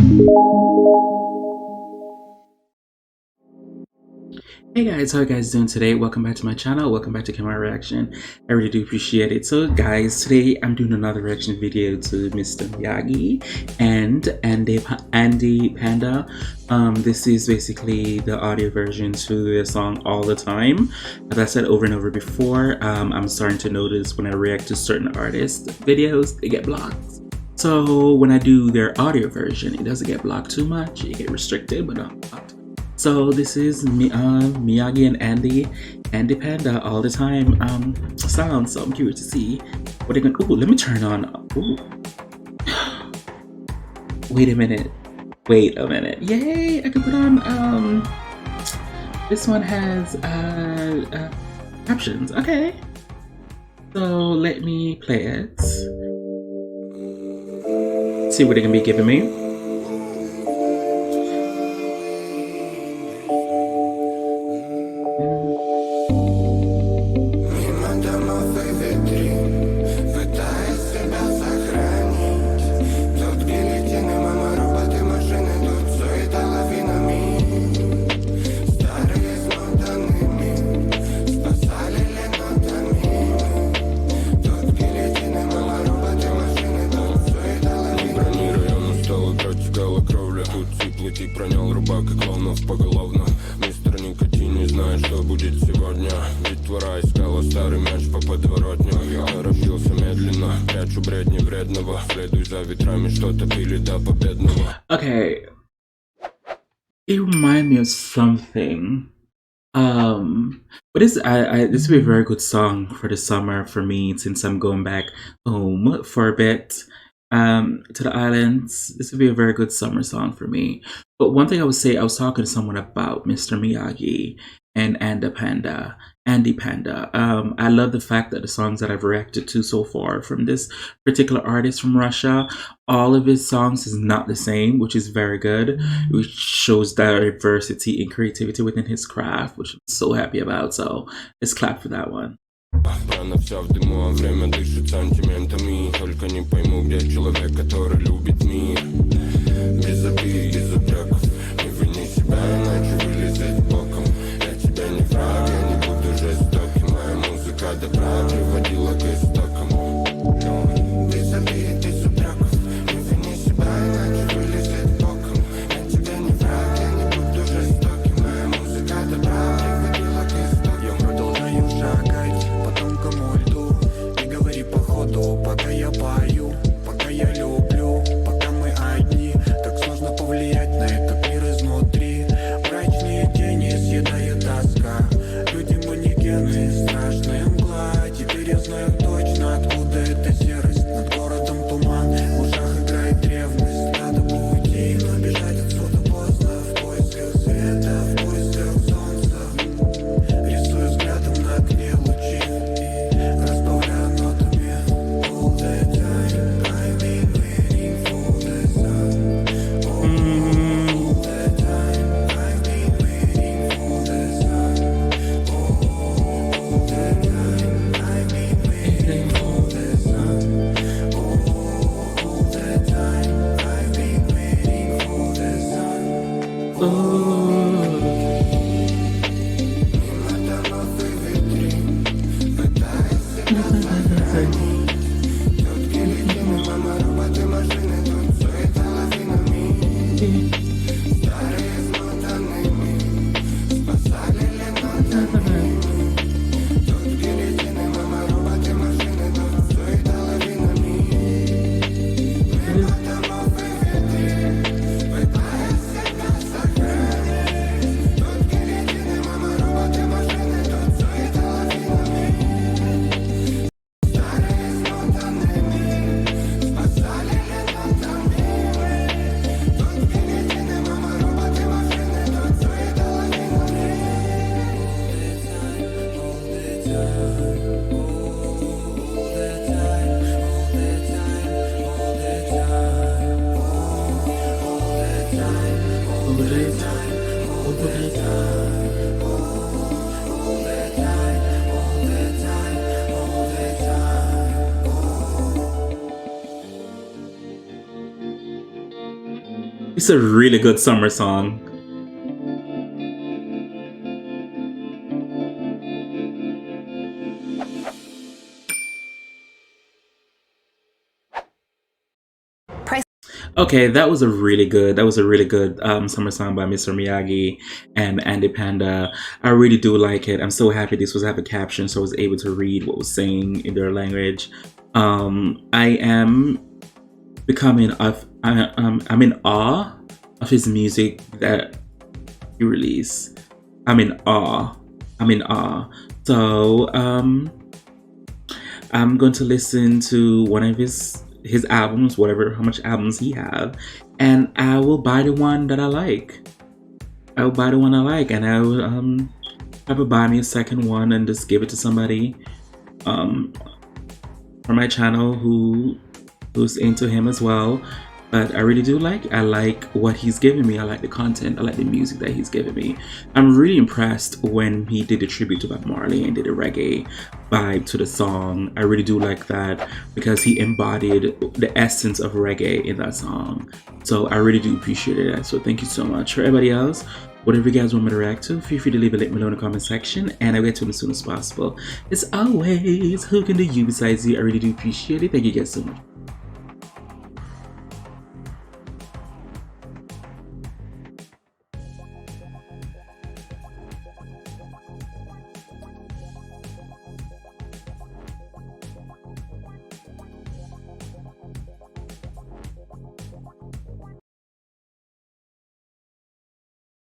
Hey guys, how are you guys doing today? Welcome back to my channel. Welcome back to Kemari Reaction. I really do appreciate it. So guys, today I'm doing another reaction video to Mr. Miyagi and Andy Panda. This is basically the audio version to the song All the Time. As I said over and over before, I'm starting to notice when I react to certain artists' videos, they get blocked. So when I do their audio version, it doesn't get blocked too much. It get restricted, but not blocked. So this is Miyagi and Andy Panda All the Time sound. So I'm curious to see what they're gonna. Ooh, let me turn on. Ooh, wait a minute. Wait a minute. Yay! I can put on. This one has captions. Okay. So let me play it. See what they're gonna be giving me. Пронял рубак и клоунов поголовно. Мистер Никотин не знает, что будет сегодня. Детвора искала старый мяч по подворотню. Торопился медленно, прячу бредни вредного. Следуй за ветрами, что-то пили до победного. Okay, it reminded me of something. But this this would be a very good song for the summer for me, since I'm going back home for a bit to the islands. This would be a very good summer song for me. But one thing I would say, I was talking to someone about Mr. Miyagi and Andy Panda. I love the fact that the songs that I've reacted to so far from this particular artist from Russia, all of his songs is not the same, which is very good, which shows diversity and creativity within his craft, which I'm so happy about. So let's clap for that one. Рана вся в дыму, а время дышит сантиментами. Только не пойму, где человек, который любит мир. Без обид, без упреков. Не вини себя, иначе вылезет боком. Я тебя не враг, я не буду жестоким. Моя музыка добра приводила к истокам. Без обид, без упреков. Не вини себя, иначе вылезет боком. Я тебя не враг, я не буду жестоким. Моя музыка добра приводила к истокам. Я продолжаю шагать по тонкому льду. Не говори по ходу, пока я пою, пока я люблю, пока мы одни. Так сложно повлиять на этот мир изнутри. Мрачные тени съедает тоска. Люди манекены, страшная мгла. Теперь я знаю точно, откуда эта серость. Над городом туман, в ушах играет ревность. Надо бы уйти, но бежать отсюда поздно. В поисках света, в поисках солнца. Рисую взглядом на окне лучи, разбавляю нотами. All the time, I've been waiting for the sun. All the time, I've been waiting for the sun. All the time, I've been waiting for the sun. All the time, I've been waiting for the sun. Мимо домов и витрин пытается нас сохранить. Тут гильотины, мама, роботы, машины, тут суета лавинами. Старые смотанные спасали ленотами. Тут гильотины, мама, роботы, машины, тут суета лавинами. Мимо домов и витрин пытается нас сохранить. Тут гильотины, мама, роботы, машины, тут суета лавинами. Старые смотанные спасали ленотами. Тут гильотины, мама, роботы, машины, тут суета лавинами. It's a really good summer song. Okay, that was a really good summer song by Mr. Miyagi and Andy Panda. I really do like it. I'm so happy this was have a caption, so I was able to read what was saying in their language. I am becoming I'm in awe of his music that he released. I'm in awe. I'm in awe. So I'm going to listen to one of his albums, how much albums he have, and I will buy the one that I like. I will buy the one I like, and I will probably buy me a second one and just give it to somebody from my channel who's into him as well. But I really do I like what he's giving me. I like the content. I like the music that he's giving me. I'm really impressed when he did a tribute to Bob Marley and did a reggae vibe to the song. I really do like that because he embodied the essence of reggae in that song. So I really do appreciate that. So thank you so much. For everybody else, whatever you guys want me to react to, feel free to leave a link below in the comment section and I'll get to them as soon as possible. As always, who can do you besides you? I really do appreciate it. Thank you guys so much.